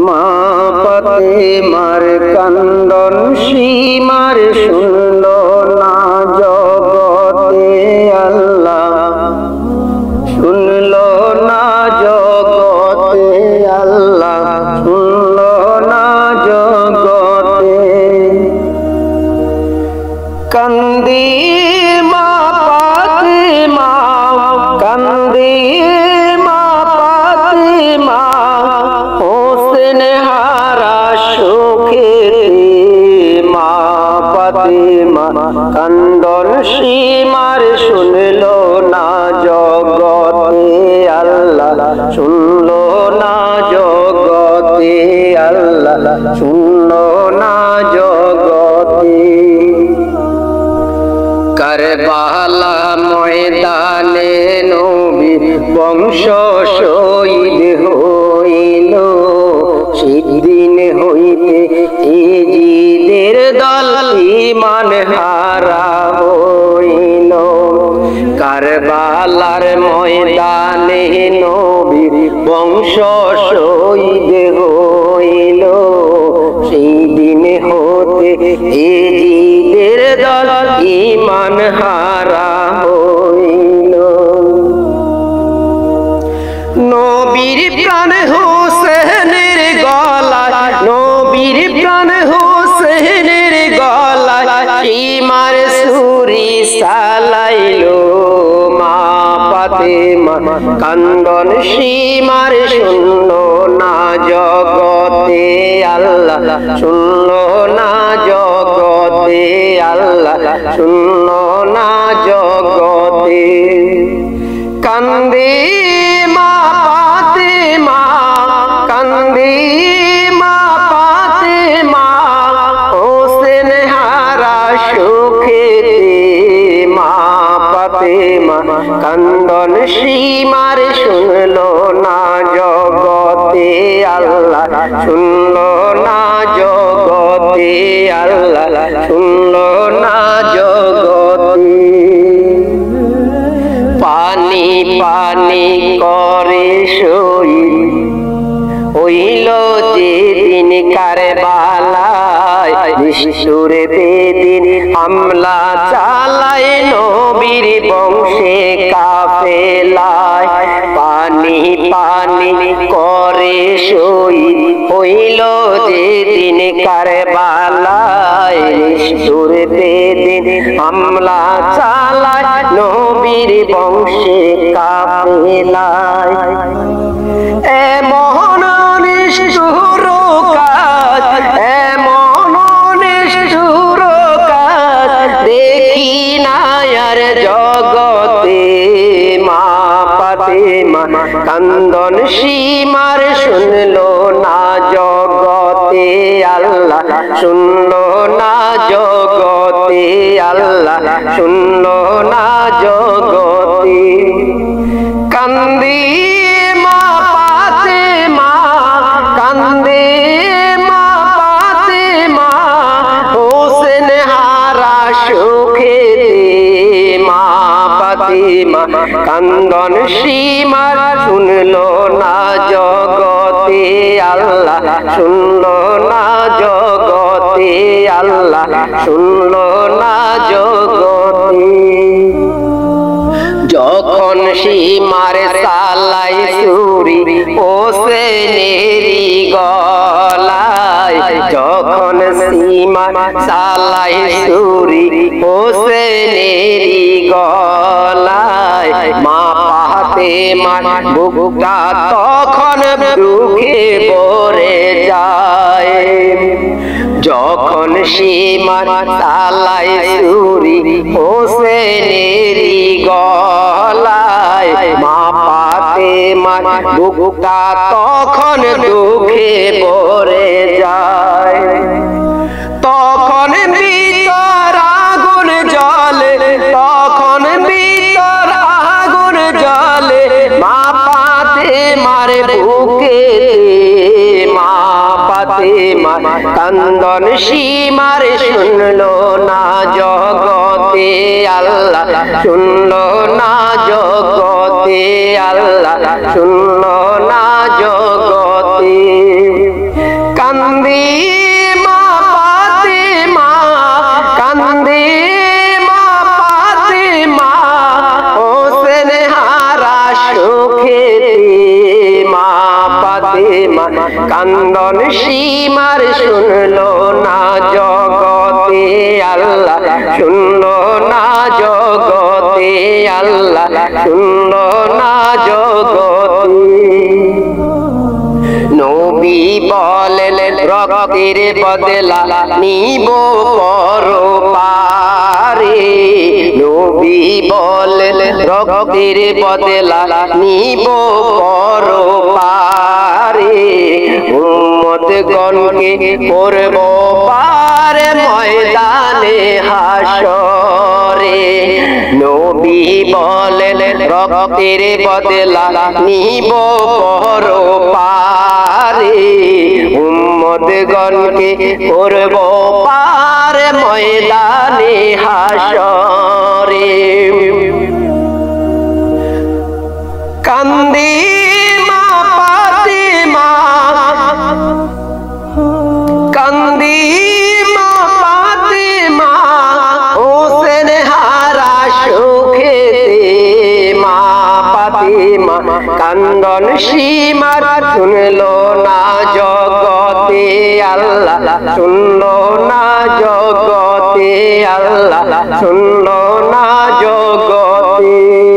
মা ফাতেমার কান্দন সীমার শুনল না জগতে আল্লাহ, শুনল না জগতে আল্লাহ, শুনল না জগতে। কান্দি মা ফাতেমা, কান্দি মা ফাতেমা, হোসেন হারা শোকেতে। মা ফাতেমা কান্দন সীমার শুনল না জগতে আল্লাহ, শুনল না জগতে আল্লাহ, শুনল না জগতে। কারবালা ময়দানে নবী বংশ শহীদ হইল, সেদিন হইতে ইজিদের দল ঈমান হারা হইল। কারবালার ময়দানে নবী বংশ শহীদ হইল, সেই দিন হতে ইজিদের দল ঈমান হারা হইল। নবীর প্রাণ হোসেনের গলায়, নবীর প্রাণ হোসেনের গলায় সীমার ছুরি চালাইলো। মা ফাতেমা কান্দন সীমার শুনল না জগতে আল্লাহ, শুনল না জগতে আল্লাহ, শুনল না জগতে। কান্দে মা ফাতেমা, কান্দে মা ফাতেমা, হোসেন হারা সুখেতে। মা ফাতেমা কান্দন সীমার শুনল না জগতে আল্লাহ, শুনল না জগতে আল্লাহ, শুনল না জগতে। পানি পানি করে শহীদ হইল যেদিন কারবালায়, নিষ্ঠুর বেদিন হামলা চালায় নবীর বংশে কাফেলায়। পানি পানি করে শহীদ হইল যেদিন কারবালায়, নিষ্ঠুর বেদিন হামলা চালায় নবীর বংশে কাফেলায়। এমন নিষ্ঠুর কাজ, এমন নিষ্ঠুর কাজ দেখি না আর জগতে। মা ফাতেমা কান্দন সীমার শুনল না জগতে আল্লাহ, শুনল না জগতে আল্লাহ, শুনল না জগতে। কান্দি মা ফাতেমা, কান্দে মা ফাতেমা, হোসেন হারা সুখেতে। মা ফাতেমা কান্দন সীমার শুনল না জগতে আল্লাহ, শুনল না জগতে আল্লাহ, শুনল না জগতে। যখন সীমার চালাই ছুরি হোসেনেরই গলায়, যখন সীমার চালাই ছুরি হোসেনেরই গলায়, মা ফাতেমার বুকটা তখন দুঃখে ভরে যায়। যখন সীমার চালাই ছুরি হোসেনেরই গলায়, মা ফাতেমার বুকটা তখন দুঃখে ভরে যায়। তখন ভিতর আগুন জ্বলে, তখন ভিতর আগুন জ্বলে মা ফাতেমার বুকে। মা ফাতেমা কান্দন সীমার শুনলো না জগতে আল্লাহ, শুনলো না জগতে আল্লাহ, শুনলো না জগতে। কান্দন সীমার শুনলো না জগতে আল্লাহ শুনলো না জগতে আল্লাহ শুনলো না জগতে নবী বলেন রক্তের বদলা নিব পরপারে নবী বলেন রক্তের বদলা নিব পরপারে উম্মতগণকে করব পার ময়দানে হাসরে নবী বলেন রক্তের বদলা নিব পরপারে উম্মতগণকে করব পার ময়দানে হাসরে কান্দি মা ফাতেমা কান্দি মা ফাতেমা হোসেন হারা সুখেতে মা ফাতেমা কান্দন সীমার শুনলো না জগতে আল্লাহ শুনলো না জগতে আল্লাহ শুনলো না জগতে